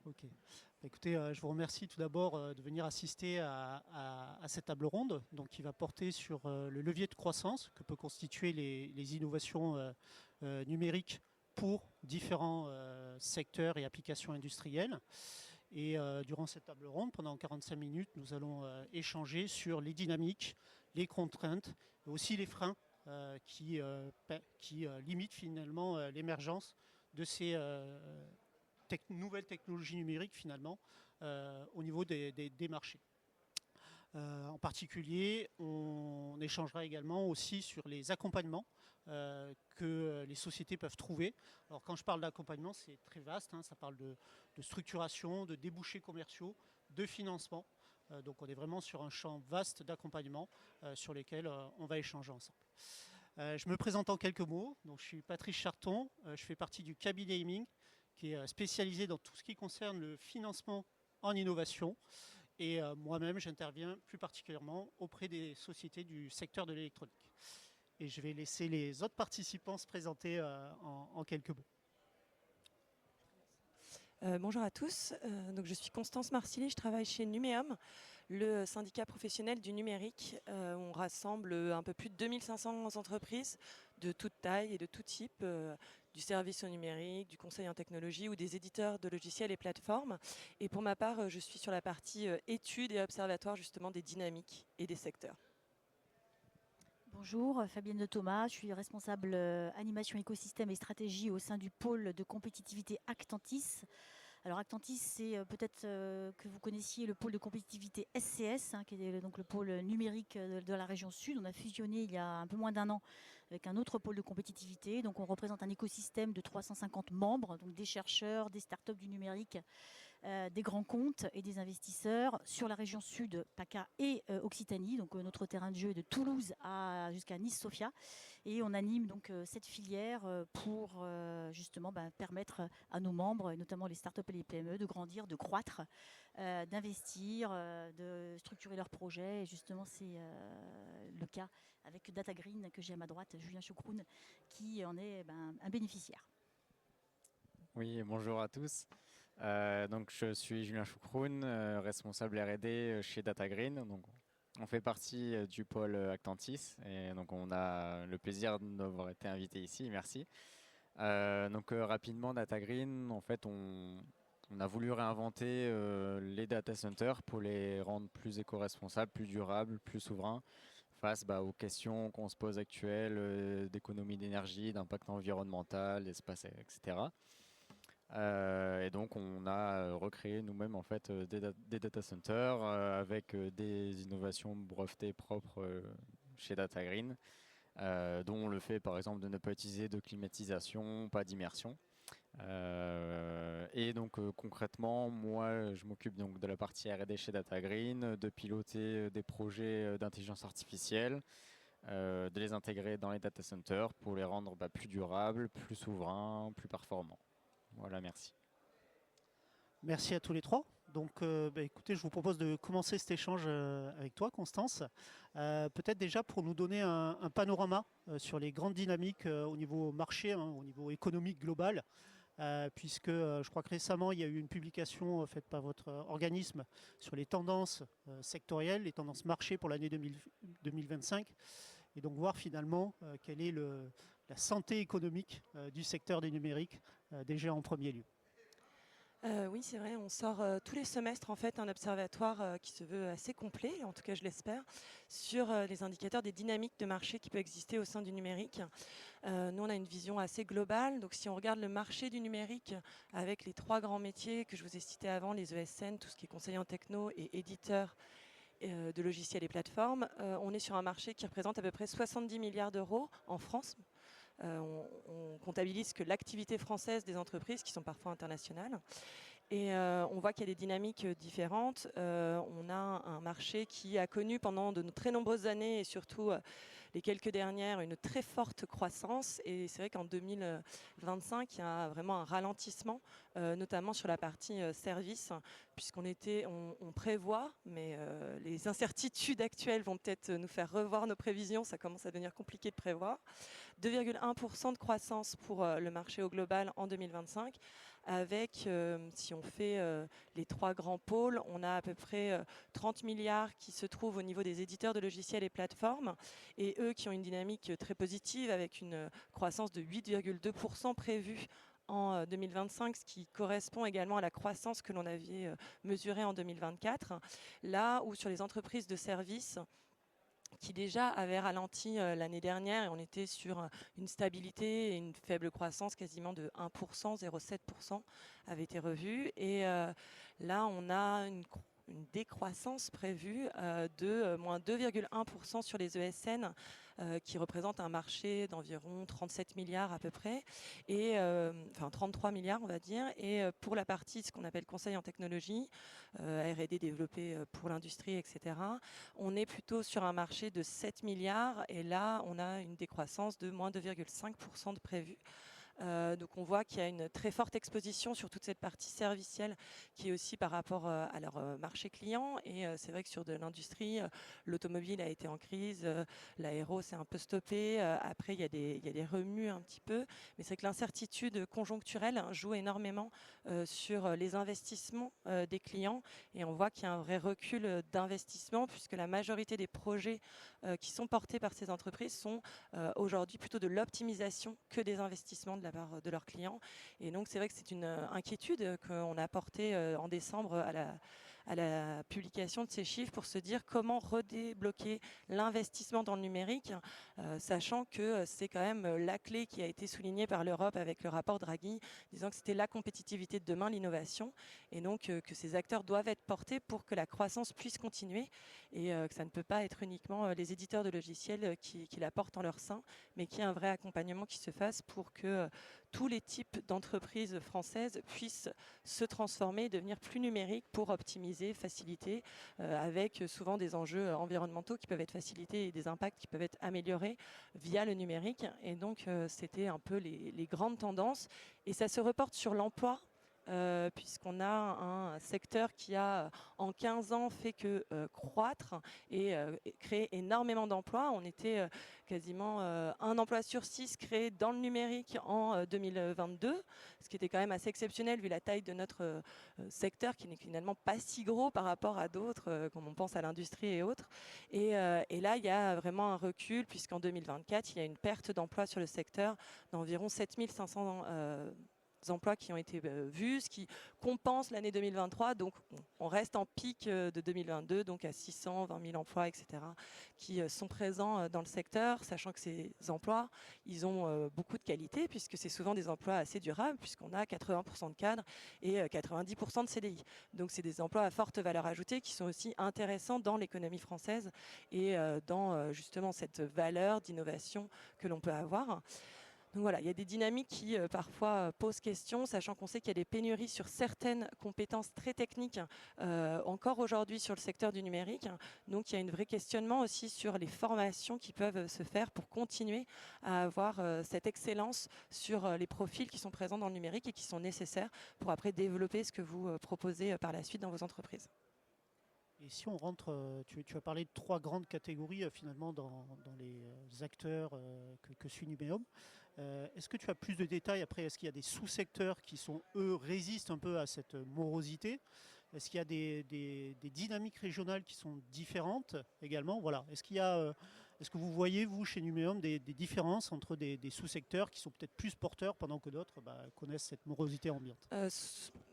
Ok. Écoutez, je vous remercie tout d'abord de venir assister à cette table ronde, donc qui va porter sur le levier de croissance que peut constituer les innovations numériques pour différents secteurs et applications industrielles. Et durant cette table ronde, pendant 45 minutes, nous allons échanger sur les dynamiques, les contraintes, et aussi les freins qui limitent finalement l'émergence de ces nouvelles technologies numériques finalement au niveau des marchés. En particulier, on échangera également aussi sur les accompagnements que les sociétés peuvent trouver. Alors quand je parle d'accompagnement, c'est très vaste, hein, ça parle de structuration, de débouchés commerciaux, de financement. Donc on est vraiment sur un champ vaste d'accompagnement sur lesquels on va échanger ensemble. Je me présente en quelques mots. Donc, je suis Patrice Charton, je fais partie du cabinet Aiming, qui est spécialisé dans tout ce qui concerne le financement en innovation. Et moi-même, j'interviens plus particulièrement auprès des sociétés du secteur de l'électronique. Et je vais laisser les autres participants se présenter en quelques mots. Bonjour à tous, donc je suis Constance Marcilly, je travaille chez Numéum, le syndicat professionnel du numérique. On rassemble un peu plus de 2500 entreprises de toute taille et de tout type, du service au numérique, du conseil en technologie ou des éditeurs de logiciels et plateformes. Et pour ma part, je suis sur la partie études et observatoire justement des dynamiques et des secteurs. Bonjour, Fabienne de Thomas, je suis responsable animation écosystème et stratégie au sein du pôle de compétitivité Actantis. Alors Actantis, c'est peut-être que vous connaissiez le pôle de compétitivité SCS, hein, qui est donc le pôle numérique de la région Sud. On a fusionné il y a un peu moins d'un an avec un autre pôle de compétitivité. Donc on représente un écosystème de 350 membres, donc des chercheurs, des startups du numérique, des grands comptes et des investisseurs sur la région Sud, PACA et Occitanie. Donc notre terrain de jeu est de Toulouse jusqu'à Nice-Sofia. Et on anime donc cette filière pour justement permettre à nos membres, et notamment les startups et les PME, de grandir, de croître, d'investir, de structurer leurs projets. Et justement, c'est le cas avec DataGreen que j'ai à ma droite, Julien Choucroune, qui en est un bénéficiaire. Oui, bonjour à tous. Donc, je suis Julien Choucroune, responsable R&D chez DataGreen. Donc, on fait partie du pôle Actantis et donc on a le plaisir d'avoir été invité ici. Merci. Rapidement, DataGreen, en fait, on a voulu réinventer les data centers pour les rendre plus éco-responsables, plus durables, plus souverains face aux questions qu'on se pose actuelles d'économie d'énergie, d'impact environnemental, d'espace, etc. Et donc on a recréé nous-mêmes en fait des data centers avec des innovations brevetées propres chez DataGreen, dont on le fait par exemple de ne pas utiliser de climatisation, pas d'immersion. Et donc concrètement, moi je m'occupe donc de la partie R&D chez DataGreen, de piloter des projets d'intelligence artificielle, de les intégrer dans les data centers pour les rendre plus durables, plus souverains, plus performants. Voilà, merci. Merci à tous les trois. Donc, écoutez, je vous propose de commencer cet échange avec toi, Constance. Peut-être déjà pour nous donner un panorama sur les grandes dynamiques au niveau marché, hein, au niveau économique global, puisque je crois que récemment, il y a eu une publication faite par votre organisme sur les tendances sectorielles, les tendances marché pour l'année 2025, et donc voir finalement quelle est la santé économique du secteur du numérique, déjà en premier lieu. Oui, c'est vrai, on sort tous les semestres en fait un observatoire qui se veut assez complet, en tout cas je l'espère, sur les indicateurs des dynamiques de marché qui peuvent exister au sein du numérique. Nous, on a une vision assez globale, donc si on regarde le marché du numérique avec les trois grands métiers que je vous ai cités avant, les ESN, tout ce qui est conseiller en techno et éditeur de logiciels et plateformes, on est sur un marché qui représente à peu près 70 milliards d'euros en France. On comptabilise que l'activité française des entreprises qui sont parfois internationales. Et on voit qu'il y a des dynamiques différentes. On a un marché qui a connu pendant de très nombreuses années et surtout les quelques dernières une très forte croissance. Et c'est vrai qu'en 2025, il y a vraiment un ralentissement, notamment sur la partie service, puisqu'on prévoit, mais les incertitudes actuelles vont peut-être nous faire revoir nos prévisions. Ça commence à devenir compliqué de prévoir. 2,1% de croissance pour le marché au global en 2025, avec, si on fait les 3 grands pôles, on a à peu près 30 milliards qui se trouvent au niveau des éditeurs de logiciels et plateformes, et eux qui ont une dynamique très positive avec une croissance de 8,2% prévue en 2025, ce qui correspond également à la croissance que l'on avait mesurée en 2024. Là où sur les entreprises de services, qui déjà avaient ralenti l'année dernière, et on était sur une stabilité et une faible croissance quasiment de 1%, 0,7% avait été revue. Et là, on a une décroissance prévue de moins 2,1% sur les ESN, qui représentent un marché d'environ 37 milliards à peu près, et enfin 33 milliards on va dire. Et pour la partie ce qu'on appelle conseil en technologie, R&D développé pour l'industrie, etc., on est plutôt sur un marché de 7 milliards, et là on a une décroissance de moins 2,5% de prévu. Donc on voit qu'il y a une très forte exposition sur toute cette partie servicielle qui est aussi par rapport à leur marché client. Et c'est vrai que sur de l'industrie, l'automobile a été en crise, l'aéro s'est un peu stoppé. Après, il y a des remues un petit peu. Mais c'est vrai que l'incertitude conjoncturelle joue énormément sur les investissements des clients. Et on voit qu'il y a un vrai recul d'investissement puisque la majorité des projets qui sont portés par ces entreprises sont aujourd'hui plutôt de l'optimisation que des investissements de la part de leurs clients. Et donc c'est vrai que c'est une inquiétude qu'on a portée en décembre à la publication de ces chiffres pour se dire comment redébloquer l'investissement dans le numérique, sachant que c'est quand même la clé qui a été soulignée par l'Europe avec le rapport Draghi, disant que c'était la compétitivité de demain, l'innovation, et donc que ces acteurs doivent être portés pour que la croissance puisse continuer, et que ça ne peut pas être uniquement les éditeurs de logiciels qui la portent en leur sein, mais qu'il y ait un vrai accompagnement qui se fasse pour que tous les types d'entreprises françaises puissent se transformer et devenir plus numériques pour optimiser, faciliter, avec souvent des enjeux environnementaux qui peuvent être facilités et des impacts qui peuvent être améliorés via le numérique. Et donc, c'était un peu les grandes tendances. Et ça se reporte sur l'emploi. Puisqu'on a un secteur qui a en 15 ans fait que croître et créer énormément d'emplois. On était quasiment un emploi sur 6 créé dans le numérique en 2022, ce qui était quand même assez exceptionnel vu la taille de notre secteur qui n'est finalement pas si gros par rapport à d'autres, comme on pense à l'industrie et autres. Et là, il y a vraiment un recul puisqu'en 2024, il y a une perte d'emplois sur le secteur d'environ 7500 emplois qui ont été vus, ce qui compense l'année 2023. Donc, on reste en pic de 2022, donc à 620 000 emplois, etc., qui sont présents dans le secteur, sachant que ces emplois, ils ont beaucoup de qualité, puisque c'est souvent des emplois assez durables, puisqu'on a 80% de cadres et 90% de CDI. Donc, c'est des emplois à forte valeur ajoutée qui sont aussi intéressants dans l'économie française et dans justement cette valeur d'innovation que l'on peut avoir. Donc voilà, il y a des dynamiques qui parfois posent question, sachant qu'on sait qu'il y a des pénuries sur certaines compétences très techniques encore aujourd'hui sur le secteur du numérique. Donc il y a un vrai questionnement aussi sur les formations qui peuvent se faire pour continuer à avoir cette excellence sur les profils qui sont présents dans le numérique et qui sont nécessaires pour après développer ce que vous proposez par la suite dans vos entreprises. Et si on rentre, tu as parlé de 3 grandes catégories finalement dans les acteurs que suit Numéum. Est-ce que tu as plus de détails après? Est-ce qu'il y a des sous-secteurs qui sont, eux, résistent un peu à cette morosité? Est-ce qu'il y a des dynamiques régionales qui sont différentes également? Voilà. Est-ce que vous voyez, vous, chez Numéum, des différences entre des sous-secteurs qui sont peut-être plus porteurs pendant que d'autres connaissent cette morosité ambiante?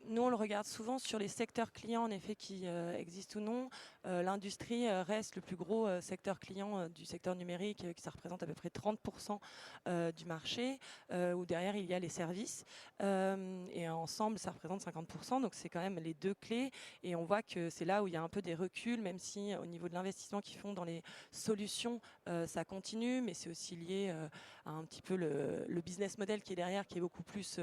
Nous, on le regarde souvent sur les secteurs clients, en effet, qui existent ou non. L'industrie reste le plus gros secteur client du secteur numérique, qui ça représente à peu près 30% du marché, où derrière, il y a les services. Et ensemble, ça représente 50%, donc c'est quand même les deux clés. Et on voit que c'est là où il y a un peu des reculs, même si au niveau de l'investissement qu'ils font dans les solutions, ça continue, mais c'est aussi lié à un petit peu le business model qui est derrière, qui est beaucoup plus,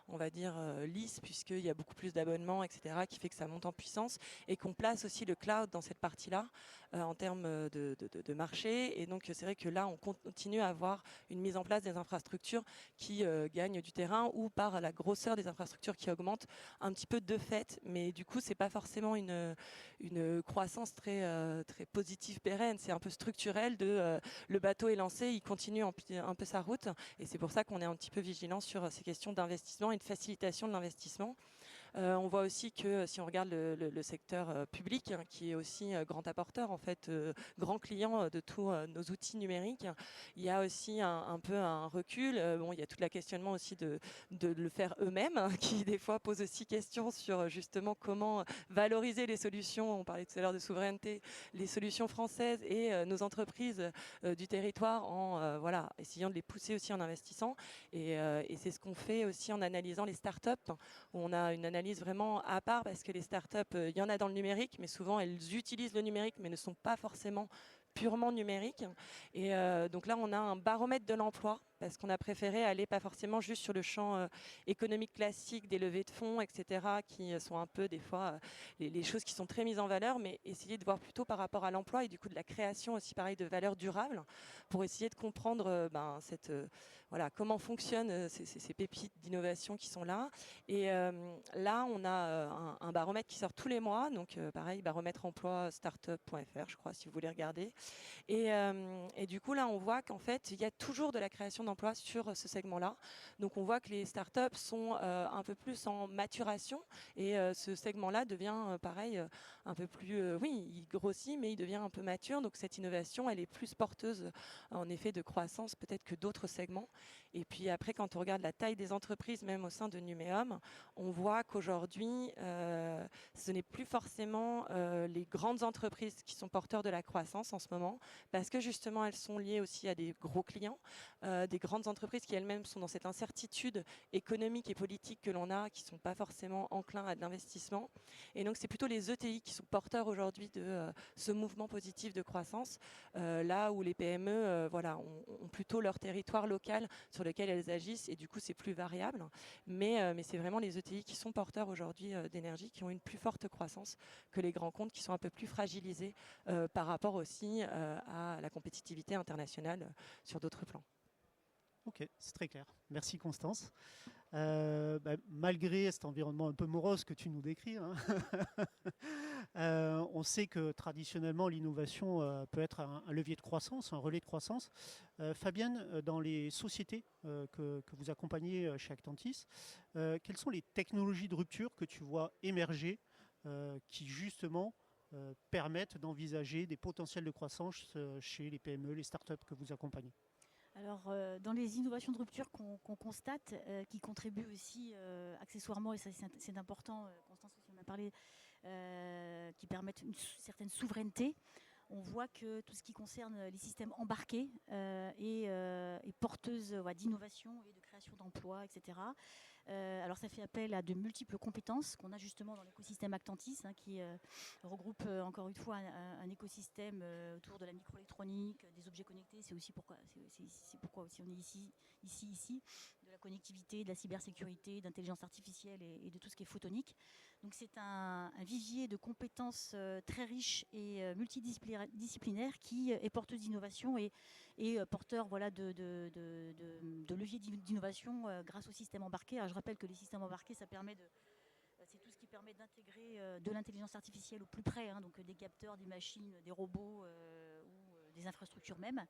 on va dire, lisse, puisqu'il y a beaucoup plus d'abonnements, etc., qui fait que ça monte en puissance, et qu'on place aussi le cloud dans cette partie-là en termes de marché. Et donc c'est vrai que là, on continue à avoir une mise en place des infrastructures qui gagnent du terrain, ou par la grosseur des infrastructures qui augmente un petit peu de fait, mais du coup, c'est pas forcément une croissance très positive, pérenne. C'est un peu structurel de le bateau est lancé, il continue un peu sa route. Et c'est pour ça qu'on est un petit peu vigilant sur ces questions d'investissement et de facilitation de l'investissement. On voit aussi que si on regarde le secteur public, hein, qui est aussi grand apporteur, en fait, grand client de tous nos outils numériques, il y a aussi un peu un recul. Bon, il y a tout le questionnement aussi de le faire eux-mêmes, hein, qui des fois pose aussi question sur justement comment valoriser les solutions. On parlait tout à l'heure de souveraineté, les solutions françaises et nos entreprises du territoire en voilà, essayant de les pousser aussi en investissant. Et c'est ce qu'on fait aussi en analysant les startups, où on a une analyse vraiment à part parce que les startups, il y en a dans le numérique, mais souvent elles utilisent le numérique mais ne sont pas forcément purement numériques. Et donc là, on a un baromètre de l'emploi parce qu'on a préféré aller pas forcément juste sur le champ économique classique des levées de fonds, etc., qui sont un peu des fois les choses qui sont très mises en valeur, mais essayer de voir plutôt par rapport à l'emploi et du coup de la création aussi pareil de valeurs durables pour essayer de comprendre voilà, comment fonctionnent ces pépites d'innovation qui sont là. Et là, on a un baromètre qui sort tous les mois, donc pareil, baromètre emploi startup.fr, je crois, si vous voulez regarder. Et du coup, là, on voit qu'en fait, il y a toujours de la création d'emplois sur ce segment-là. Donc, on voit que les startups sont un peu plus en maturation et ce segment-là devient, pareil, un peu plus... oui, il grossit, mais il devient un peu mature. Donc, cette innovation, elle est plus porteuse, en effet, de croissance peut-être que d'autres segments. Et puis après, quand on regarde la taille des entreprises, même au sein de Numéum, on voit qu'aujourd'hui, ce n'est plus forcément les grandes entreprises qui sont porteurs de la croissance en ce moment, parce que justement, elles sont liées aussi à des gros clients, des grandes entreprises qui elles-mêmes sont dans cette incertitude économique et politique que l'on a, qui ne sont pas forcément enclins à de l'investissement. Et donc, c'est plutôt les ETI qui sont porteurs aujourd'hui de ce mouvement positif de croissance, là où les PME voilà, ont plutôt leur territoire local sur lequel elles agissent, et du coup, c'est plus variable. Mais c'est vraiment les ETI qui sont porteurs aujourd'hui d'énergie, qui ont une plus forte croissance que les grands comptes qui sont un peu plus fragilisés par rapport aussi à la compétitivité internationale sur d'autres plans. Ok, c'est très clair. Merci Constance. Malgré cet environnement un peu morose que tu nous décris, hein, on sait que traditionnellement l'innovation peut être un levier de croissance, un relais de croissance. Fabienne, dans les sociétés que vous accompagnez chez Actantis, quelles sont les technologies de rupture que tu vois émerger qui justement permettent d'envisager des potentiels de croissance chez les PME, les startups que vous accompagnez? Alors, dans les innovations de rupture qu'on constate, qui contribuent aussi accessoirement, et ça c'est important, Constance aussi en a parlé, qui permettent une certaine souveraineté, on voit que tout ce qui concerne les systèmes embarqués est porteuse d'innovation et de création d'emplois, etc. Alors ça fait appel à de multiples compétences qu'on a justement dans l'écosystème Actantis, hein, qui regroupe encore une fois un écosystème autour de la microélectronique, des objets connectés. C'est pourquoi aussi on est ici, de la connectivité, de la cybersécurité, d'intelligence artificielle et de tout ce qui est photonique. Donc c'est un vivier de compétences très riche et multidisciplinaire qui est porteuse d'innovation et porteur de leviers d'innovation grâce au système embarqué. Alors je rappelle que les systèmes embarqués, c'est tout ce qui permet d'intégrer de l'intelligence artificielle au plus près, hein, donc des capteurs, des machines, des robots ou des infrastructures même.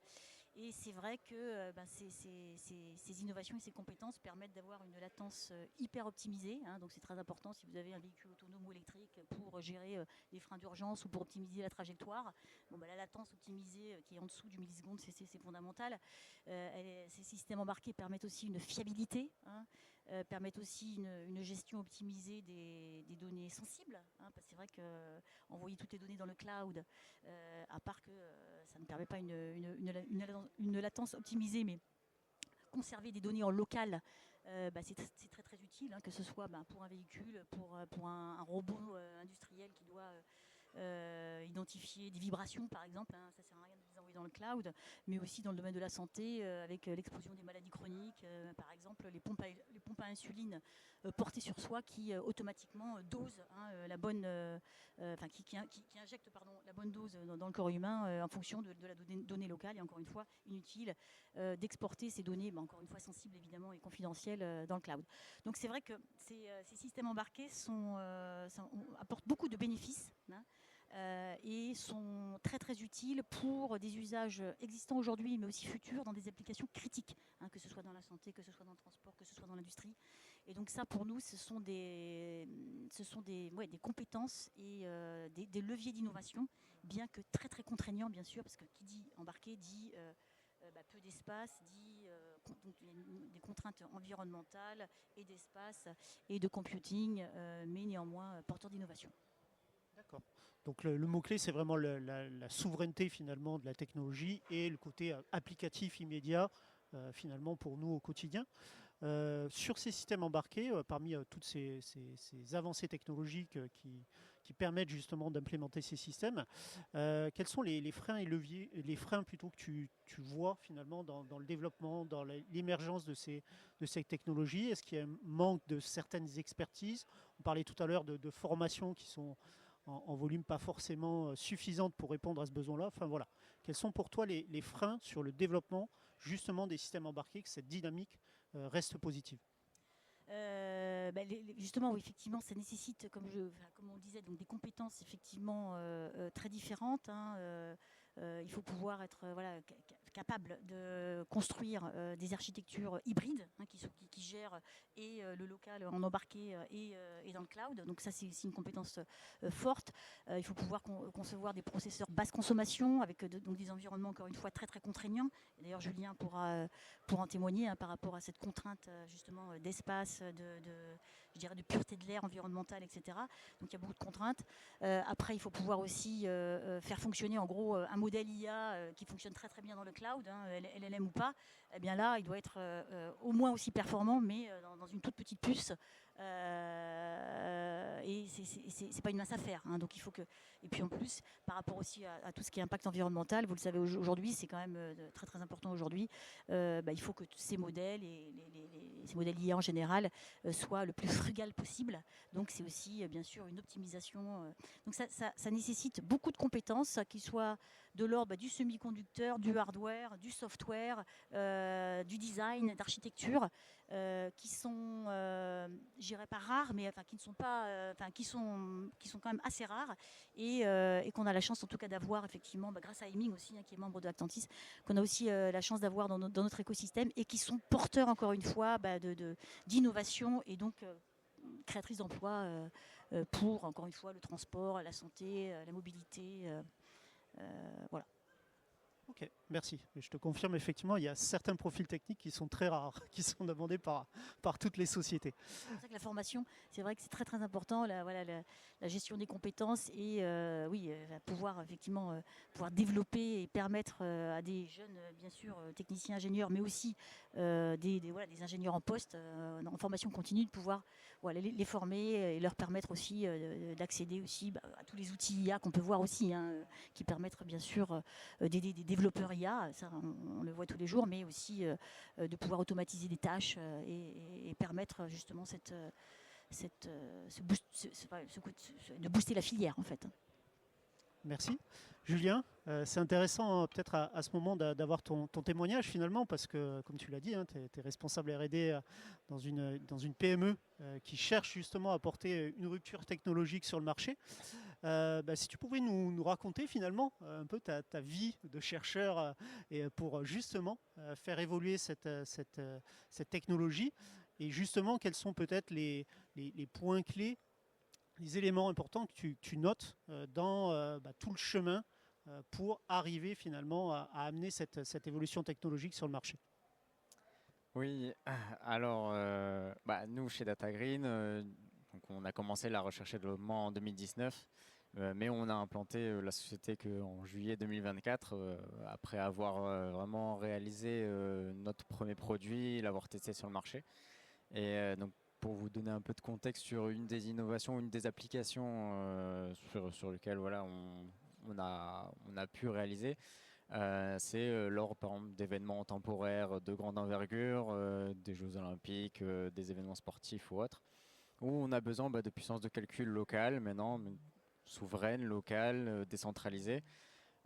Et c'est vrai que ces innovations et ces compétences permettent d'avoir une latence hyper optimisée, hein, donc c'est très important si vous avez un véhicule autonome ou électrique pour gérer les freins d'urgence ou pour optimiser la trajectoire. La latence optimisée qui est en dessous du milliseconde, c'est fondamental. Ces systèmes embarqués permettent aussi une fiabilité, hein, permettent aussi une gestion optimisée des données sensibles, hein, parce que c'est vrai qu'envoyer toutes les données dans le cloud, à part que ça ne permet pas une latence optimisée, mais conserver des données en local, c'est très très utile, hein, que ce soit pour un véhicule, pour un robot industriel qui doit identifier des vibrations par exemple, hein, ça sert à rien de les envoyer dans le cloud, mais aussi dans le domaine de la santé, avec l'explosion des maladies chroniques, par exemple les pompes à insuline portées sur soi qui automatiquement dosent, hein, la bonne, qui injectent la bonne dose dans le corps humain en fonction de la donnée locale. Et encore une fois, inutile d'exporter ces données, encore une fois sensibles évidemment et confidentielles dans le cloud. Donc c'est vrai que ces systèmes embarqués apportent beaucoup de bénéfices, hein, et sont très très utiles pour des usages existants aujourd'hui mais aussi futurs dans des applications critiques, hein, que ce soit dans la santé, que ce soit dans le transport, que ce soit dans l'industrie. Et donc ça pour nous ce sont des compétences et des leviers d'innovation, bien que très très contraignants bien sûr, parce que qui dit embarqué dit peu d'espace, dit donc, des contraintes environnementales et d'espace et de computing, mais néanmoins porteur d'innovation. D'accord. Donc le mot-clé, c'est vraiment la souveraineté finalement de la technologie et le côté applicatif immédiat finalement pour nous au quotidien. Sur ces systèmes embarqués, parmi toutes ces avancées technologiques qui permettent justement d'implémenter ces systèmes, quels sont les freins et leviers, les freins plutôt que tu vois finalement dans le développement, dans l'émergence de ces technologies? Est-ce qu'il y a un manque de certaines expertises? On parlait tout à l'heure de formations qui sont en volume pas forcément suffisante pour répondre à ce besoin-là. Enfin voilà, quels sont pour toi les freins sur le développement justement des systèmes embarqués, que cette dynamique reste positive? Justement, oui, effectivement, ça nécessite, comme on le disait, donc des compétences effectivement très différentes, hein, il faut pouvoir être capable de construire des architectures hybrides, hein, qui gèrent et le local en embarqué et dans le cloud. Donc ça, c'est aussi une compétence forte. Il faut pouvoir concevoir des processeurs basse consommation avec donc des environnements, encore une fois, très très contraignants. D'ailleurs, Julien pourra en témoigner, hein, par rapport à cette contrainte justement d'espace, je dirais de pureté de l'air environnementale, etc. Donc il y a beaucoup de contraintes. Après, il faut pouvoir aussi faire fonctionner en gros un modèle IA qui fonctionne très très bien dans le cloud, hein, LLM ou pas. Eh bien là, il doit être au moins aussi performant, mais dans une toute petite puce. Et c'est pas une mince affaire, hein, donc il faut que. Et puis en plus, par rapport aussi à tout ce qui est impact environnemental, vous le savez aujourd'hui, c'est quand même très très important aujourd'hui. Il faut que ces modèles et ces modèles IA en général soient le plus frugal possible. Donc c'est aussi bien sûr une optimisation. Donc ça nécessite beaucoup de compétences, qui soient de l'ordre du semi-conducteur, du hardware, du software, du design, d'architecture, qui sont, je dirais pas rares, mais qui ne sont pas, qui sont quand même assez rares, et qu'on a la chance en tout cas d'avoir effectivement, grâce à Aiming aussi, hein, qui est membre de Actantis, qu'on a aussi la chance d'avoir dans notre écosystème, et qui sont porteurs encore une fois d'innovation et donc créatrices d'emplois pour encore une fois le transport, la santé, la mobilité. Voilà. Ok, merci. Je te confirme, effectivement, il y a certains profils techniques qui sont très rares, qui sont demandés par toutes les sociétés. C'est pour ça que la formation, c'est vrai que c'est très très important, la gestion des compétences, et pouvoir effectivement pouvoir développer et permettre à des jeunes, bien sûr, techniciens, ingénieurs, mais aussi des ingénieurs en poste, en formation continue, de pouvoir les former et leur permettre aussi d'accéder aussi à tous les outils IA qu'on peut voir aussi, hein, qui permettent bien sûr d'aider des développeurs IA, ça on le voit tous les jours, mais aussi de pouvoir automatiser des tâches et permettre justement de booster la filière en fait. Merci. Julien, c'est intéressant peut-être à ce moment d'avoir ton témoignage finalement, parce que comme tu l'as dit, hein, tu es responsable R&D dans une PME qui cherche justement à apporter une rupture technologique sur le marché. Si tu pouvais nous raconter finalement un peu ta vie de chercheur et pour justement faire évoluer cette technologie, et justement quels sont peut-être les points clés, les éléments importants que tu notes dans tout le chemin pour arriver finalement à amener cette évolution technologique sur le marché. Oui, alors nous chez DataGreen, donc on a commencé la recherche et développement en 2019, mais on a implanté la société qu'en juillet 2024, après avoir vraiment réalisé notre premier produit, l'avoir testé sur le marché. Et donc pour vous donner un peu de contexte sur une des innovations, une des applications sur lesquelles on a pu réaliser, c'est lors par exemple d'événements temporaires de grande envergure, des Jeux Olympiques, des événements sportifs ou autres, où on a besoin de puissance de calcul locale maintenant, souveraine, locale, décentralisée.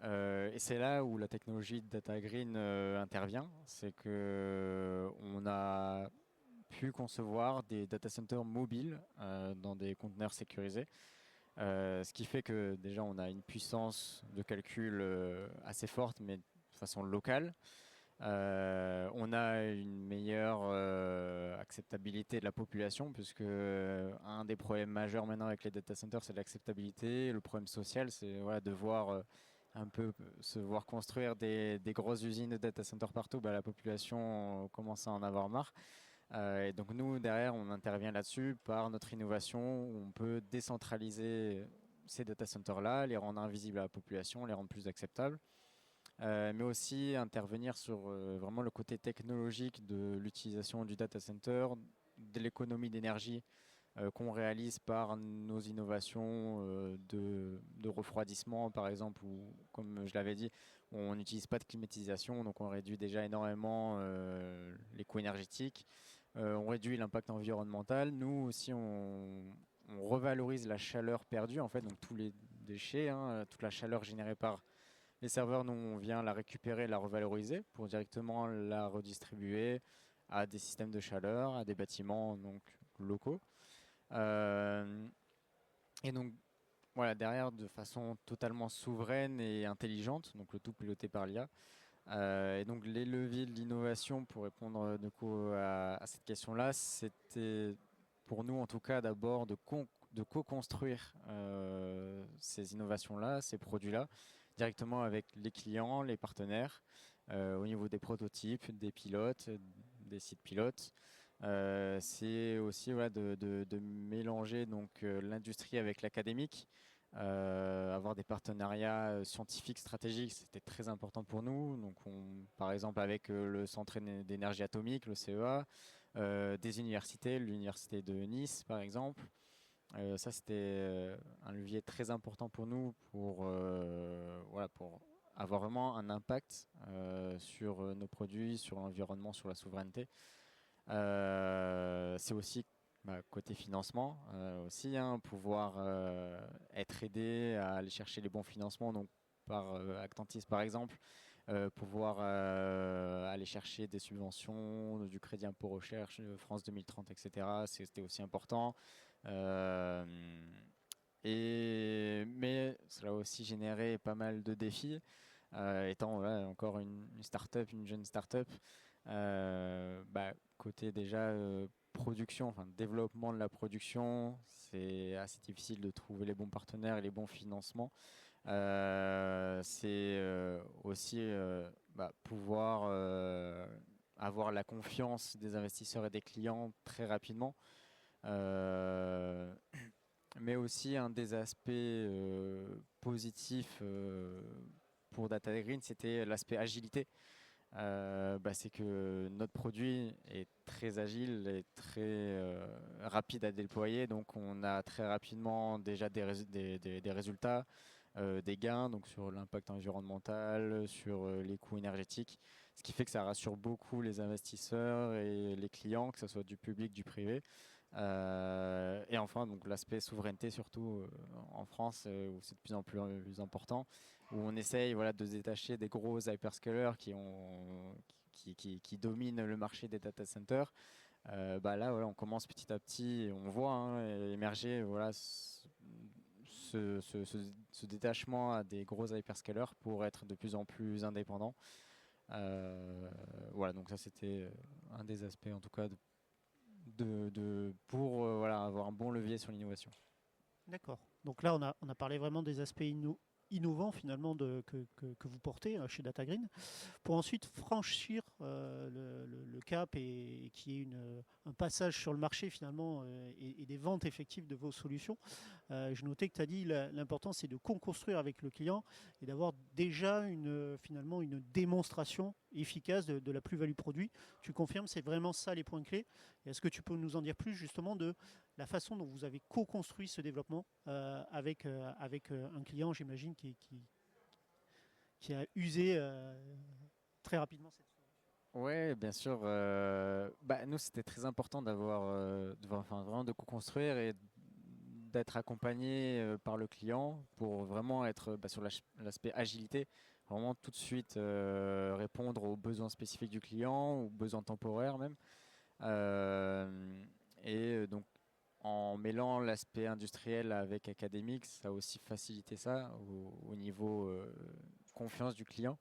Et c'est là où la technologie de DataGreen intervient. C'est qu'on a pu concevoir des data centers mobiles dans des conteneurs sécurisés, Ce qui fait que déjà on a une puissance de calcul assez forte, mais de façon locale. On a une meilleure acceptabilité de la population, puisque un des problèmes majeurs maintenant avec les data centers, c'est l'acceptabilité. Le problème social, c'est voilà, de voir un peu se voir construire des grosses usines de data centers partout. Bah, la population commence à en avoir marre. Et donc nous, derrière, on intervient là-dessus par notre innovation, où on peut décentraliser ces data centers-là, les rendre invisibles à la population, les rendre plus acceptables. Mais aussi intervenir sur vraiment le côté technologique de l'utilisation du data center, de l'économie d'énergie qu'on réalise par nos innovations de refroidissement, par exemple, ou comme je l'avais dit, on n'utilise pas de climatisation, donc on réduit déjà énormément les coûts énergétiques, on réduit l'impact environnemental. Nous aussi, on revalorise la chaleur perdue, en fait, donc tous les déchets, hein, toute la chaleur générée par les serveurs, nous, on vient la récupérer, la revaloriser pour directement la redistribuer à des systèmes de chaleur, à des bâtiments donc, locaux. Et donc, voilà, derrière, de façon totalement souveraine et intelligente, donc le tout piloté par l'IA. Et donc, les leviers de l'innovation, pour répondre du coup à cette question-là, c'était pour nous, en tout cas, d'abord de co-construire ces innovations-là, ces produits-là, directement avec les clients, les partenaires, au niveau des prototypes, des pilotes, des sites pilotes. C'est aussi voilà, de mélanger donc, l'industrie avec l'académique. Avoir des partenariats scientifiques stratégiques, c'était très important pour nous. Donc par exemple avec le Centre d'énergie atomique, le CEA, des universités, l'université de Nice par exemple. Ça c'était un levier très important pour nous voilà, pour avoir vraiment un impact sur nos produits, sur l'environnement, sur la souveraineté. C'est aussi côté financement aussi, hein, pouvoir être aidé à aller chercher les bons financements, donc par Actantis par exemple, pouvoir aller chercher des subventions, du crédit impôt recherche, France 2030, etc. C'était aussi important. Mais cela a aussi généré pas mal de défis, étant encore une start-up, une jeune start-up. Côté déjà production, enfin développement de la production, c'est assez difficile de trouver les bons partenaires et les bons financements. C'est aussi pouvoir avoir la confiance des investisseurs et des clients très rapidement. Mais aussi un des aspects positifs pour Data Green, c'était l'aspect agilité. C'est que notre produit est très agile et très rapide à déployer, donc on a très rapidement déjà des résultats, des gains donc sur l'impact environnemental, sur les coûts énergétiques, ce qui fait que ça rassure beaucoup les investisseurs et les clients, que ce soit du public, du privé. Et enfin donc l'aspect souveraineté surtout en France où c'est de plus en plus important, où on essaye de se détacher des gros hyperscalers qui dominent le marché des data centers. Là on commence petit à petit et on voit émerger ce détachement à des gros hyperscalers pour être de plus en plus indépendants. Donc ça c'était un des aspects en tout cas pour avoir un bon levier sur l'innovation. D'accord. Donc là, on a parlé vraiment des aspects innovants finalement que vous portez chez Data Green, pour ensuite franchir le cap et qu'il y ait un passage sur le marché finalement et des ventes effectives de vos solutions. Je notais que tu as dit l'important c'est de co-construire avec le client et d'avoir déjà finalement une démonstration efficace de la plus-value produit. Tu confirmes, c'est vraiment ça les points clés. Est-ce que tu peux nous en dire plus justement de la façon dont vous avez co-construit ce développement avec un client, j'imagine, qui a usé très rapidement cette solution? Oui, bien sûr. Nous, c'était très important vraiment de co-construire et d'être accompagné par le client pour vraiment être sur l'aspect agilité, vraiment tout de suite répondre aux besoins spécifiques du client, aux besoins temporaires même. Donc en mêlant l'aspect industriel avec académique, ça a aussi facilité ça au niveau confiance du client.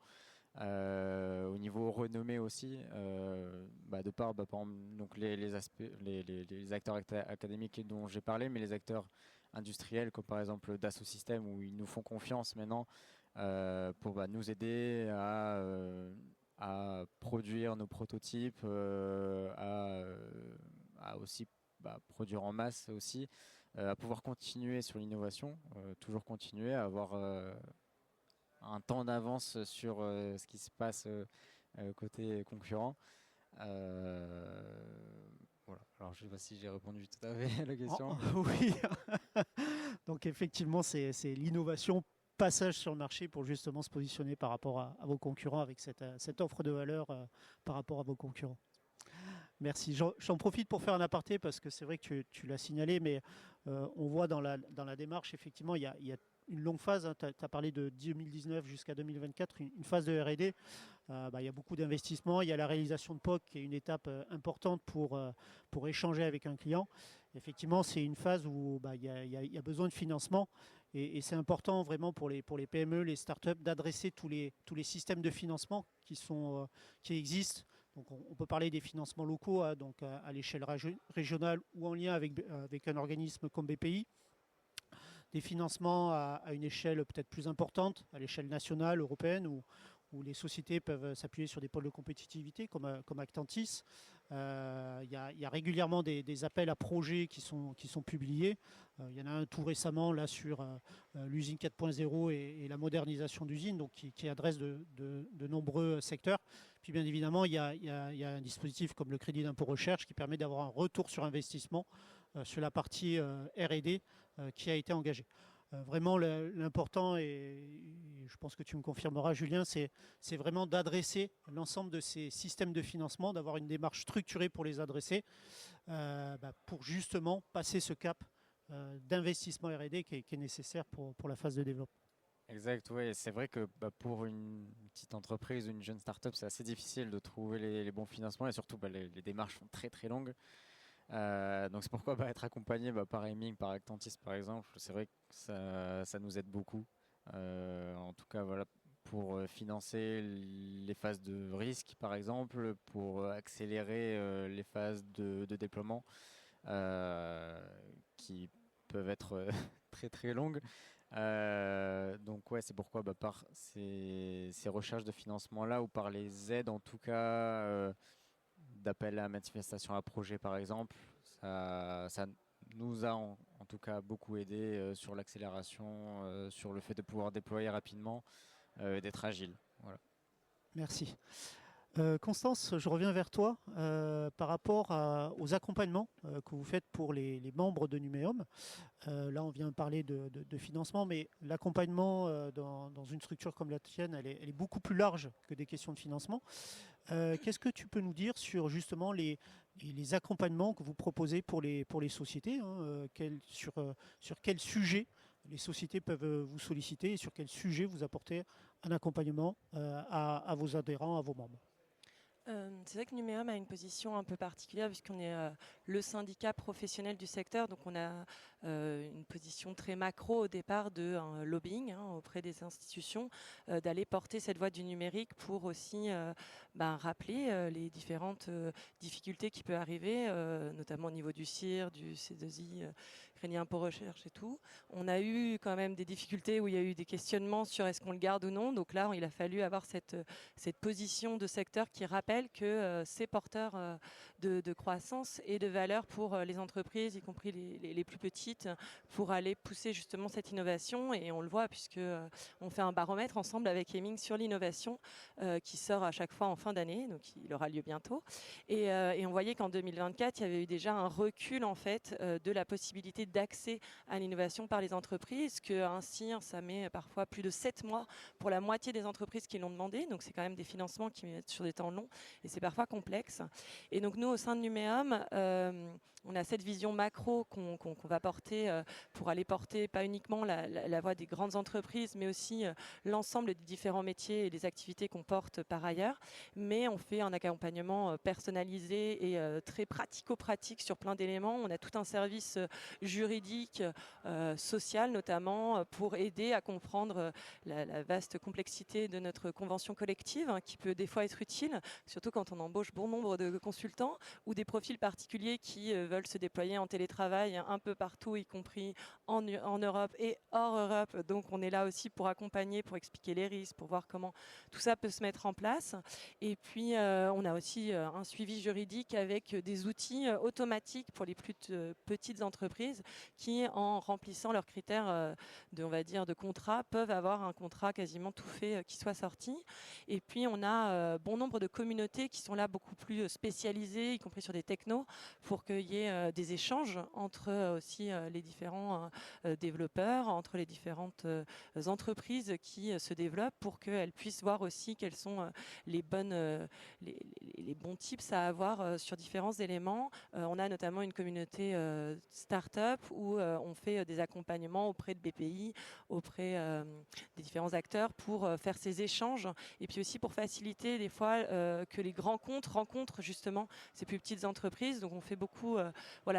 Au niveau renommée aussi, de par exemple, donc les aspects, les acteurs académiques dont j'ai parlé, mais les acteurs industriels comme par exemple Dassault Systèmes où ils nous font confiance maintenant pour nous aider à produire nos prototypes, à aussi produire en masse aussi, à pouvoir continuer sur l'innovation, toujours continuer à avoir un temps d'avance sur ce qui se passe côté concurrent. Voilà. Alors je ne sais pas si j'ai répondu tout à fait à la question. Oui, donc effectivement c'est l'innovation, passage sur le marché pour justement se positionner par rapport à vos concurrents avec cette offre de valeur par rapport à vos concurrents. Merci. J'en profite pour faire un aparté parce que c'est vrai que tu l'as signalé, mais on voit dans la démarche, effectivement, il y a une longue phase. Hein, tu as parlé de 2019 jusqu'à 2024, une phase de R&D. Il y a beaucoup d'investissements. Il y a la réalisation de POC qui est une étape importante pour échanger avec un client. Effectivement, c'est une phase où il y a besoin de financement. Et c'est important vraiment pour les PME, les startups, d'adresser tous les systèmes de financement qui existent. Donc on peut parler des financements locaux, donc à l'échelle régionale ou en lien avec un organisme comme BPI. Des financements à une échelle peut-être plus importante, à l'échelle nationale, européenne, où les sociétés peuvent s'appuyer sur des pôles de compétitivité comme Actantis. Il y a régulièrement des appels à projets qui sont publiés. Il y en a un tout récemment là sur l'usine 4.0 et la modernisation d'usine, donc qui adresse de nombreux secteurs. Puis bien évidemment, il y a un dispositif comme le crédit d'impôt recherche qui permet d'avoir un retour sur investissement sur la partie R&D qui a été engagée. Vraiment l'important, et je pense que tu me confirmeras Julien, c'est vraiment d'adresser l'ensemble de ces systèmes de financement, d'avoir une démarche structurée pour les adresser, pour justement passer ce cap d'investissement R&D qui est nécessaire pour la phase de développement. Exact, oui. C'est vrai que pour une petite entreprise, une jeune start-up, c'est assez difficile de trouver les bons financements et surtout les démarches sont très très longues. Donc c'est pourquoi être accompagné par Aiming, par Actantis par exemple, c'est vrai que ça nous aide beaucoup. En tout cas, voilà, pour financer les phases de risque par exemple, pour accélérer les phases de déploiement qui peuvent être très très longues. Donc ouais, c'est pourquoi par ces recherches de financement là ou par les aides en tout cas d'appel à manifestation à projet par exemple, ça nous a en tout cas beaucoup aidé sur l'accélération, sur le fait de pouvoir déployer rapidement, d'être agile. Voilà. Merci. Constance, je reviens vers toi par rapport aux accompagnements que vous faites pour les membres de Numéum. Là, on vient de parler de financement, mais l'accompagnement dans une structure comme la tienne, elle est beaucoup plus large que des questions de financement. Qu'est-ce que tu peux nous dire sur justement les accompagnements que vous proposez pour les sociétés, hein, sur quel sujet les sociétés peuvent vous solliciter et sur quel sujet vous apportez un accompagnement à vos adhérents, à vos membres? C'est vrai que Numéum a une position un peu particulière puisqu'on est le syndicat professionnel du secteur, donc on a une position très macro au départ de lobbying auprès des institutions, d'aller porter cette voie du numérique pour aussi rappeler les différentes difficultés qui peuvent arriver, notamment au niveau du CIR, du C2I, crédit impôt recherche et tout. On a eu quand même des difficultés où il y a eu des questionnements sur est-ce qu'on le garde ou non, donc là il a fallu avoir cette position de secteur qui rappelle que c'est porteur de croissance et de valeur pour les entreprises, y compris les plus petites, pour aller pousser justement cette innovation. Et on le voit puisque on fait un baromètre ensemble avec Aiming sur l'innovation qui sort à chaque fois en fin d'année, donc il aura lieu bientôt. Et on voyait qu'en 2024, il y avait eu déjà un recul en fait de la possibilité d'accès à l'innovation par les entreprises, qu'un CIR, ça met parfois plus de 7 mois pour la moitié des entreprises qui l'ont demandé. Donc c'est quand même des financements qui mettent sur des temps longs et c'est parfois complexe. Et donc nous, au sein de Numéum, on a cette vision macro qu'on va porter pour aller porter pas uniquement la voix des grandes entreprises, mais aussi l'ensemble des différents métiers et des activités qu'on porte par ailleurs. Mais on fait un accompagnement personnalisé et très pratico-pratique sur plein d'éléments. On a tout un service juridique, social notamment, pour aider à comprendre la vaste complexité de notre convention collective, hein, qui peut des fois être utile, surtout quand on embauche bon nombre de consultants ou des profils particuliers qui veulent se déployer en télétravail un peu partout, y compris en Europe et hors Europe. Donc on est là aussi pour accompagner, pour expliquer les risques, pour voir comment tout ça peut se mettre en place. Et puis on a aussi un suivi juridique avec des outils automatiques pour les plus petites entreprises qui, en remplissant leurs critères on va dire, de contrat, peuvent avoir un contrat quasiment tout fait qui soit sorti. Et puis on a bon nombre de communautés qui sont là beaucoup plus spécialisées, y compris sur des technos, pour qu'il y ait des échanges entre aussi les différents développeurs, entre les différentes entreprises qui se développent, pour qu'elles puissent voir aussi quels sont les bons tips à avoir sur différents éléments. On a notamment une communauté start-up où on fait des accompagnements auprès de BPI, auprès des différents acteurs pour faire ces échanges, et puis aussi pour faciliter des fois que les grands comptes rencontrent justement ces plus petites entreprises. Donc on fait beaucoup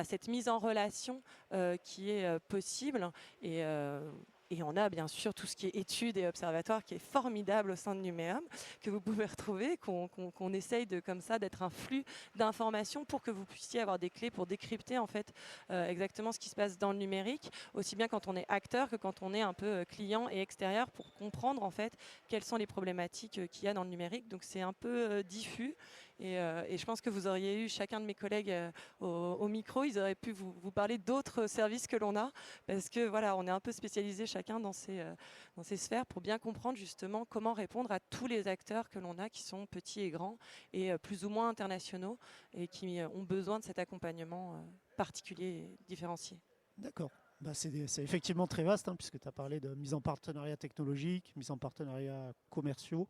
cette mise en relation qui est possible. Et on a bien sûr tout ce qui est études et observatoires qui est formidable au sein de Numéum, que vous pouvez retrouver, qu'on essaye comme ça d'être un flux d'informations pour que vous puissiez avoir des clés pour décrypter en fait exactement ce qui se passe dans le numérique, aussi bien quand on est acteur que quand on est un peu client et extérieur, pour comprendre en fait quelles sont les problématiques qu'il y a dans le numérique. Donc c'est un peu diffus. Et je pense que vous auriez eu chacun de mes collègues au micro, ils auraient pu vous parler d'autres services que l'on a, parce que voilà, on est un peu spécialisé chacun dans ces sphères pour bien comprendre justement comment répondre à tous les acteurs que l'on a, qui sont petits et grands et plus ou moins internationaux, et qui ont besoin de cet accompagnement particulier et différencié. D'accord. C'est effectivement très vaste, hein, puisque tu as parlé de mise en partenariat technologique, mise en partenariat commerciaux.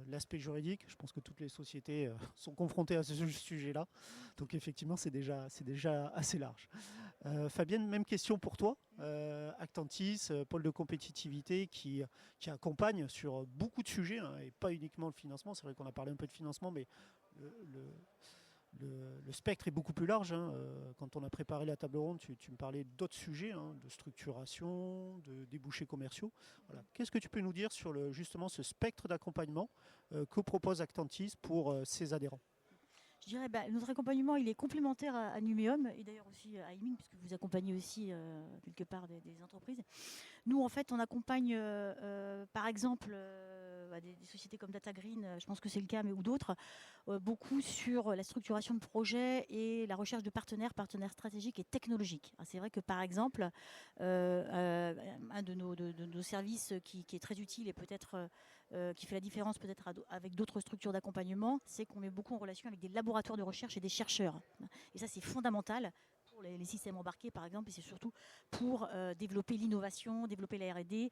L'aspect juridique, je pense que toutes les sociétés sont confrontées à ce sujet-là. Donc effectivement, c'est déjà assez large. Fabienne, même question pour toi. Actantis, pôle de compétitivité qui accompagne sur beaucoup de sujets, hein, et pas uniquement le financement. C'est vrai qu'on a parlé un peu de financement, mais le spectre est beaucoup plus large, hein. Quand on a préparé la table ronde, tu me parlais d'autres sujets, hein, de structuration, de débouchés commerciaux. Voilà. Qu'est-ce que tu peux nous dire sur justement ce spectre d'accompagnement que propose Actantis pour ses adhérents ? Je dirais notre accompagnement, il est complémentaire à Numéum, et d'ailleurs aussi à Aiming, puisque vous accompagnez aussi quelque part des entreprises. Nous, en fait, on accompagne par exemple des sociétés comme DataGreen, je pense que c'est le cas, mais ou d'autres, beaucoup sur la structuration de projets et la recherche de partenaires stratégiques et technologiques. C'est vrai que par exemple, un de nos services qui est très utile et peut-être qui fait la différence peut-être avec d'autres structures d'accompagnement, c'est qu'on met beaucoup en relation avec des laboratoires de recherche et des chercheurs. Et ça, c'est fondamental pour les systèmes embarqués, par exemple, et c'est surtout pour développer l'innovation, développer la R&D.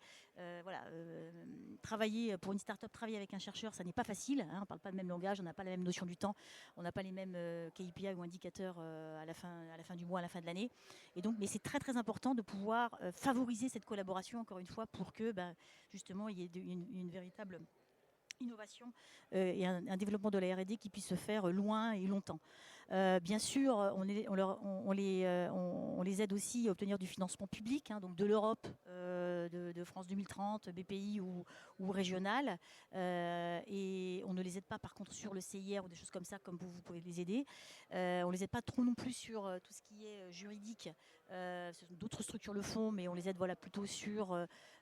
Travailler pour une start-up, travailler avec un chercheur, ça n'est pas facile, hein, on ne parle pas le même langage, on n'a pas la même notion du temps, on n'a pas les mêmes KPI ou indicateurs à la fin du mois, à la fin de l'année. Et donc, mais c'est très très important de pouvoir favoriser cette collaboration, encore une fois, pour que justement il y ait une véritable innovation et un développement de la R&D qui puisse se faire loin et longtemps. Bien sûr, on les aide aussi à obtenir du financement public, hein, donc de l'Europe, de France 2030, BPI ou régional. Et on ne les aide pas par contre sur le CIR ou des choses comme ça, comme vous pouvez les aider. On ne les aide pas trop non plus sur tout ce qui est juridique. D'autres structures le font, mais on les aide plutôt sur,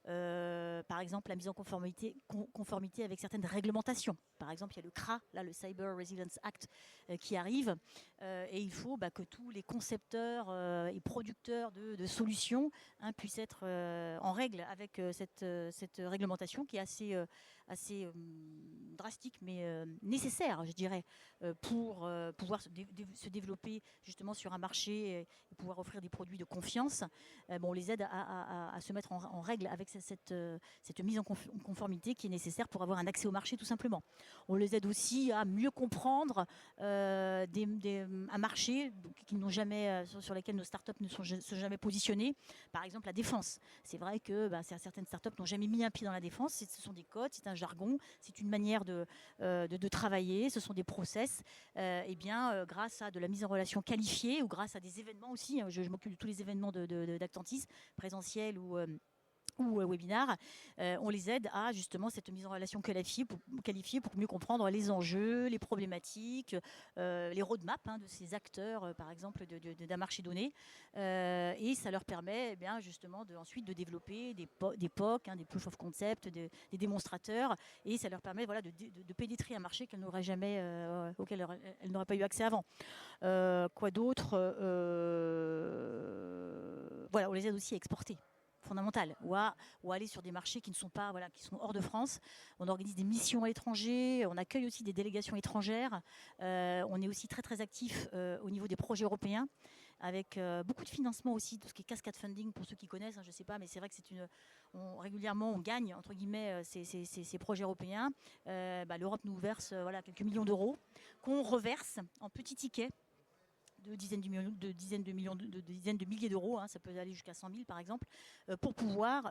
par exemple, la mise en conformité avec certaines réglementations. Par exemple, il y a le CRA, là, le Cyber Resilience Act, qui arrive. Et il faut que tous les concepteurs et producteurs de solutions puissent être en règle avec cette réglementation qui est assez drastique, mais nécessaire, je dirais, pour pouvoir se développer justement sur un marché et pouvoir offrir des produits produits de confiance, on les aide à se mettre en règle avec cette mise en conformité qui est nécessaire pour avoir un accès au marché tout simplement. On les aide aussi à mieux comprendre un marché sur lesquels nos startups ne sont jamais positionnées. Par exemple, la défense. C'est vrai que certaines startups n'ont jamais mis un pied dans la défense. Ce sont des codes, c'est un jargon, c'est une manière de travailler, ce sont des process. Grâce à de la mise en relation qualifiée ou grâce à des événements aussi, je m'occupe de tous les événements d'Actantis, présentiels ou webinaires, on les aide à justement cette mise en relation qualifiée pour mieux comprendre les enjeux, les problématiques, les roadmaps de ces acteurs, par exemple, d'un marché donné. Et ça leur permet justement ensuite de développer des POC, des proof of concept, des démonstrateurs, et ça leur permet de pénétrer un marché qu'elles n'auraient jamais, auquel elles n'auraient pas eu accès avant. Quoi d'autre on les aide aussi à exporter. Fondamental, ou à aller sur des marchés qui ne sont pas, qui sont hors de France. On organise des missions à l'étranger, on accueille aussi des délégations étrangères. On est aussi très très actif au niveau des projets européens, avec beaucoup de financement aussi, tout ce qui est cascade funding pour ceux qui connaissent, je ne sais pas, mais c'est vrai que régulièrement on gagne entre guillemets ces projets européens. L'Europe nous verse quelques millions d'euros qu'on reverse en petits tickets de dizaines de milliers d'euros, ça peut aller jusqu'à 100 000 par exemple, pour pouvoir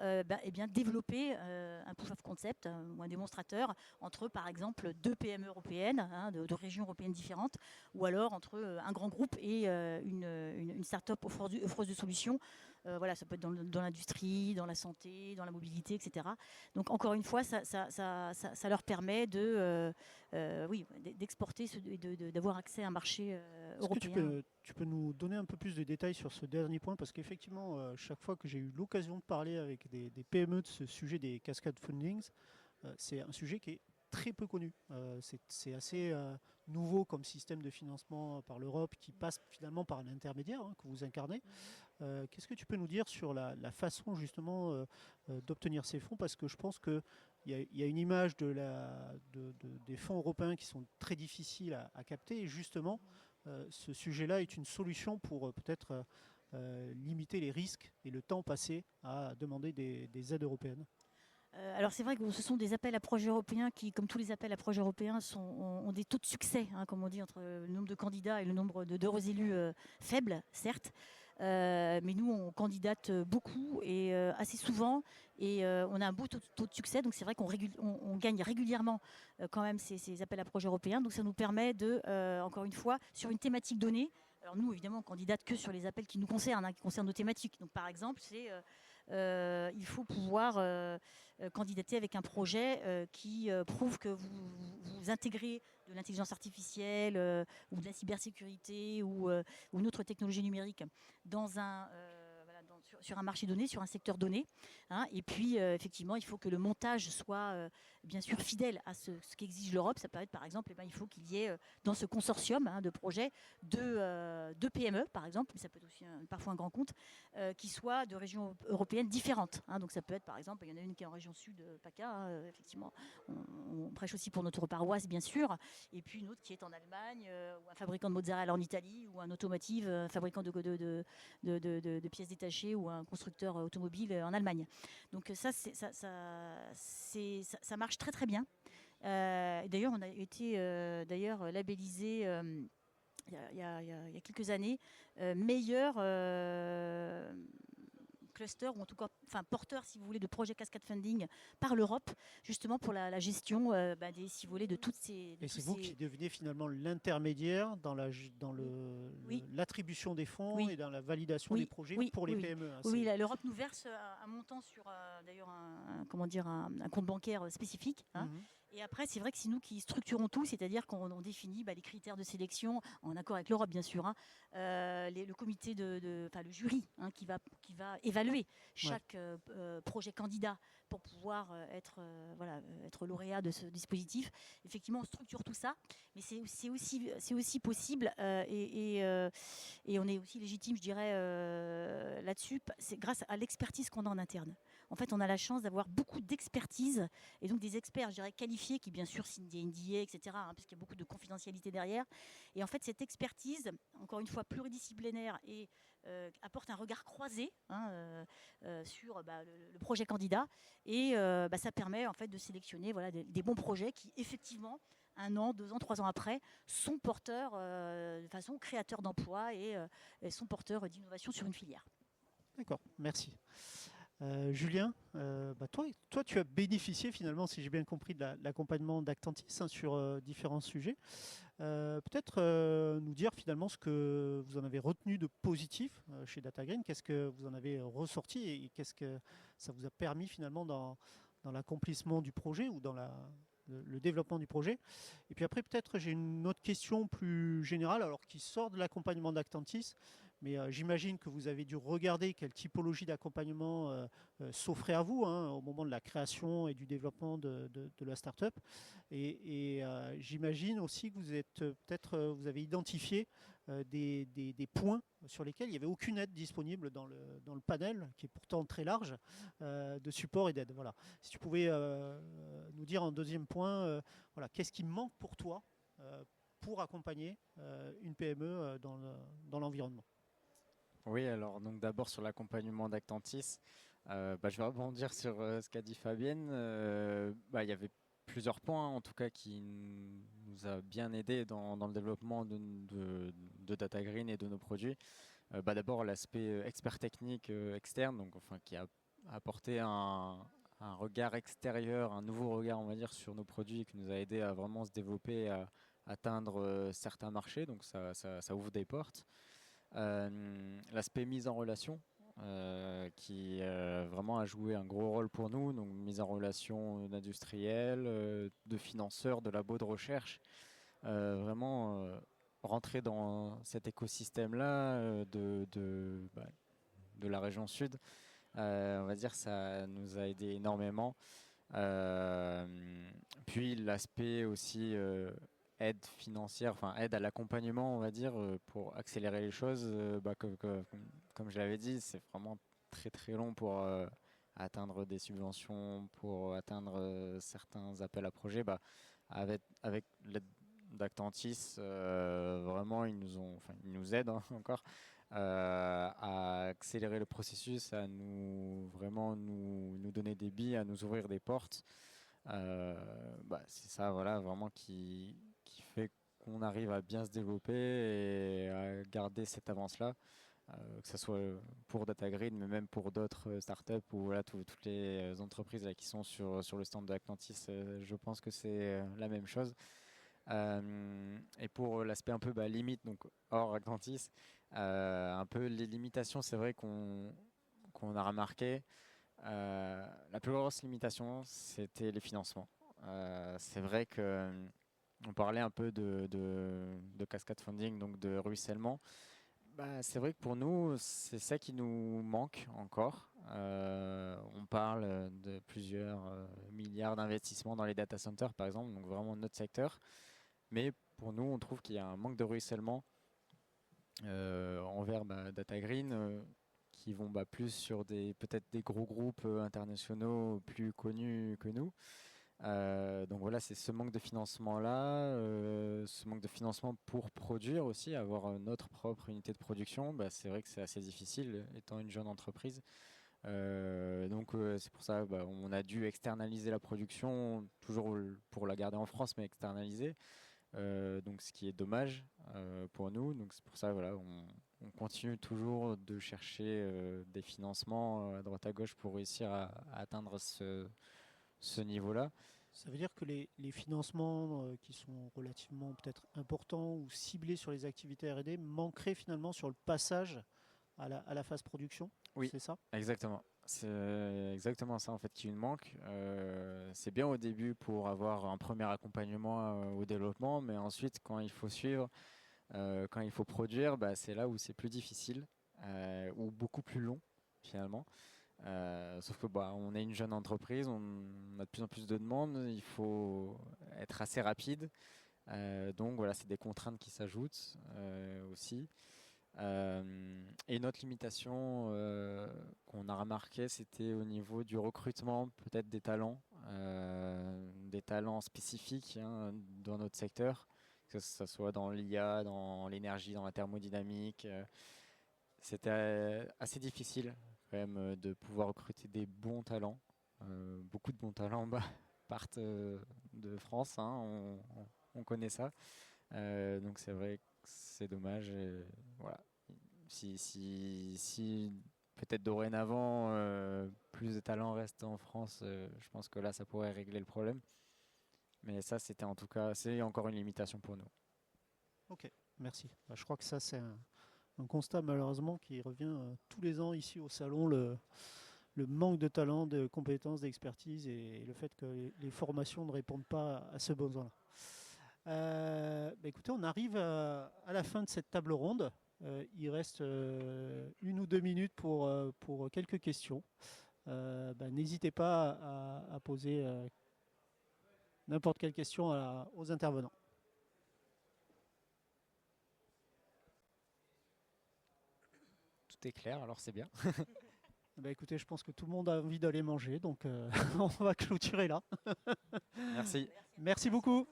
développer un proof of concept ou un démonstrateur entre par exemple 2 PME européennes de régions européennes différentes, ou alors entre un grand groupe et une start-up offreuse de solutions. Ça peut être dans l'industrie, dans la santé, dans la mobilité, etc. Donc encore une fois, ça leur permet d'exporter et d'avoir accès à un marché européen. Est-ce que tu peux nous donner un peu plus de détails sur ce dernier point? Parce qu'effectivement, chaque fois que j'ai eu l'occasion de parler avec des PME de ce sujet des cascades fundings, c'est un sujet qui est très peu connu. C'est assez nouveau comme système de financement par l'Europe qui passe finalement par un intermédiaire que vous incarnez. Qu'est-ce que tu peux nous dire sur la façon justement d'obtenir ces fonds? Parce que je pense qu'il y a une image des fonds européens qui sont très difficiles à capter, et justement ce sujet-là est une solution pour peut-être limiter les risques et le temps passé à demander des aides européennes. Alors c'est vrai que ce sont des appels à projets européens qui, comme tous les appels à projets européens, ont des taux de succès, comme on dit, entre le nombre de candidats et le nombre d'heureux élus faibles, certes. Mais nous, on candidate beaucoup et assez souvent, et on a un beau taux de succès. Donc c'est vrai qu'on gagne régulièrement quand même ces appels à projets européens. Donc ça nous permet encore une fois, sur une thématique donnée. Alors nous, évidemment, on candidate que sur les appels qui nous concernent, qui concernent nos thématiques. Donc par exemple, il faut pouvoir candidater avec un projet qui prouve que vous intégrez de l'intelligence artificielle ou de la cybersécurité ou une autre technologie numérique sur un marché donné, sur un secteur donné. Et puis, effectivement, il faut que le montage soit bien sûr fidèle à ce qu'exige l'Europe. Ça peut être, par exemple, il faut qu'il y ait dans ce consortium de projets deux PME, par exemple, mais ça peut être aussi parfois un grand compte, qui soient de régions européennes différentes. Donc ça peut être, par exemple, il y en a une qui est en région sud, PACA, effectivement. On prêche aussi pour notre paroisse, bien sûr. Et puis une autre qui est en Allemagne, ou un fabricant de mozzarella en Italie, ou un automotive, un fabricant de pièces détachées, ou un constructeur automobile en Allemagne. Donc ça marche très très bien. D'ailleurs, on a été labellisé il y a quelques années meilleur cluster, ou en tout cas porteur, si vous voulez, de projets cascade funding par l'Europe, justement pour la gestion si vous voulez, de toutes ces... Et c'est vous qui devenez finalement l'intermédiaire dans l'attribution des fonds et dans la validation des projets pour les PME. Oui, l'Europe nous verse un montant sur d'ailleurs un compte bancaire spécifique. Et après, c'est vrai que c'est nous qui structurons tout, c'est-à-dire qu'on définit les critères de sélection, en accord avec l'Europe, bien sûr, le comité le jury qui va évaluer chaque projet candidat pour pouvoir être lauréat de ce dispositif. Effectivement, on structure tout ça, mais c'est aussi possible et on est aussi légitime, je dirais, là-dessus. C'est grâce à l'expertise qu'on a en interne. En fait, on a la chance d'avoir beaucoup d'expertise et donc des experts, je dirais, qualifiés qui, bien sûr, signent des NDA, etc., parce qu'il y a beaucoup de confidentialité derrière. Et en fait, cette expertise, encore une fois, pluridisciplinaire et apporte un regard croisé sur le projet candidat et ça permet en fait de sélectionner des bons projets qui effectivement 1 an, 2 ans, 3 ans après sont porteurs de façon créateurs d'emplois et sont porteurs d'innovation sur une filière. D'accord, merci. Julien, toi, tu as bénéficié finalement, si j'ai bien compris, de l'accompagnement d'Actantis sur différents sujets. Peut-être nous dire finalement ce que vous en avez retenu de positif chez DataGreen, qu'est-ce que vous en avez ressorti et qu'est-ce que ça vous a permis finalement dans l'accomplissement du projet ou dans le développement du projet. Et puis après, peut-être j'ai une autre question plus générale, alors qui sort de l'accompagnement d'Actantis, mais j'imagine que vous avez dû regarder quelle typologie d'accompagnement s'offrait à vous au moment de la création et du développement de la start-up. Et j'imagine aussi que vous êtes vous avez identifié des points sur lesquels il n'y avait aucune aide disponible dans le panel, qui est pourtant très large, de support et d'aide. Voilà. Si tu pouvais nous dire en deuxième point, qu'est-ce qui manque pour toi pour accompagner une PME dans l'environnement. Oui, alors donc d'abord sur l'accompagnement d'Actantis, je vais rebondir sur ce qu'a dit Fabienne. Il y avait plusieurs points en tout cas qui nous a bien aidé dans le développement de DataGreen et de nos produits. D'abord l'aspect expert technique externe, qui a apporté un regard extérieur, un nouveau regard on va dire sur nos produits et qui nous a aidé à vraiment se développer et à atteindre certains marchés, donc ça ouvre des portes. L'aspect mise en relation qui vraiment a joué un gros rôle pour nous, donc mise en relation d'industriels, de financeurs, de labos de recherche, vraiment rentrer dans cet écosystème-là de la région sud, on va dire ça nous a aidé énormément. Puis l'aspect aussi aide financière, aide à l'accompagnement, on va dire, pour accélérer les choses. Comme je l'avais dit, c'est vraiment très très long pour atteindre des subventions, pour atteindre certains appels à projets. Avec l'aide d'Actantis, vraiment ils nous aident encore à accélérer le processus, à nous donner des billes, à nous ouvrir des portes. C'est ça vraiment qui fait qu'on arrive à bien se développer et à garder cette avance-là, que ce soit pour DataGreen, mais même pour d'autres startups ou toutes les entreprises là, qui sont sur le stand de Actantis, je pense que c'est la même chose. Et pour l'aspect un peu limite, donc hors Actantis, un peu les limitations, c'est vrai qu'on a remarqué. La plus grosse limitation, c'était les financements. C'est vrai que on parlait un peu de cascade funding, donc de ruissellement. C'est vrai que pour nous, c'est ça qui nous manque encore. On parle de plusieurs milliards d'investissements dans les data centers, par exemple, donc vraiment notre secteur. Mais pour nous, on trouve qu'il y a un manque de ruissellement envers DataGreen, qui vont plus sur peut-être des gros groupes internationaux plus connus que nous. Donc voilà, c'est ce manque de financement-là, ce manque de financement pour produire aussi, avoir notre propre unité de production, c'est vrai que c'est assez difficile étant une jeune entreprise. Donc c'est pour ça on a dû externaliser la production, toujours pour la garder en France, mais externaliser. Donc ce qui est dommage pour nous. Donc c'est pour ça on continue toujours de chercher des financements à droite à gauche pour réussir à atteindre ce niveau-là. Ça veut dire que les financements qui sont relativement peut-être importants ou ciblés sur les activités R&D manqueraient finalement sur le passage à la phase production. Oui, c'est ça ? Exactement. C'est exactement ça en fait qui nous manque. C'est bien au début pour avoir un premier accompagnement au développement, mais ensuite quand il faut suivre, quand il faut produire, c'est là où c'est plus difficile ou beaucoup plus long finalement. Sauf que on est une jeune entreprise, on a de plus en plus de demandes, il faut être assez rapide. Donc voilà, c'est des contraintes qui s'ajoutent aussi. Et une autre limitation qu'on a remarqué, c'était au niveau du recrutement, peut-être des talents spécifiques dans notre secteur, que ce soit dans l'IA, dans l'énergie, dans la thermodynamique. C'était assez difficile quand même de pouvoir recruter des bons talents. Beaucoup de bons talents partent de France, hein, on connaît ça. Donc c'est vrai que c'est dommage. Et voilà. Si peut-être dorénavant plus de talents restent en France, je pense que là ça pourrait régler le problème. Mais ça c'était en tout cas, c'est encore une limitation pour nous. Ok, merci. Je crois que ça, c'est un constat malheureusement qui revient tous les ans ici au salon, le manque de talent, de compétences, d'expertise et le fait que les formations ne répondent pas à ce besoin-là. Écoutez, on arrive à la fin de cette table ronde. Il reste 1 ou 2 minutes pour quelques questions. N'hésitez pas à poser n'importe quelle question aux intervenants. Tout est clair, alors c'est bien. Écoutez, je pense que tout le monde a envie d'aller manger, donc on va clôturer là. Merci. Merci beaucoup.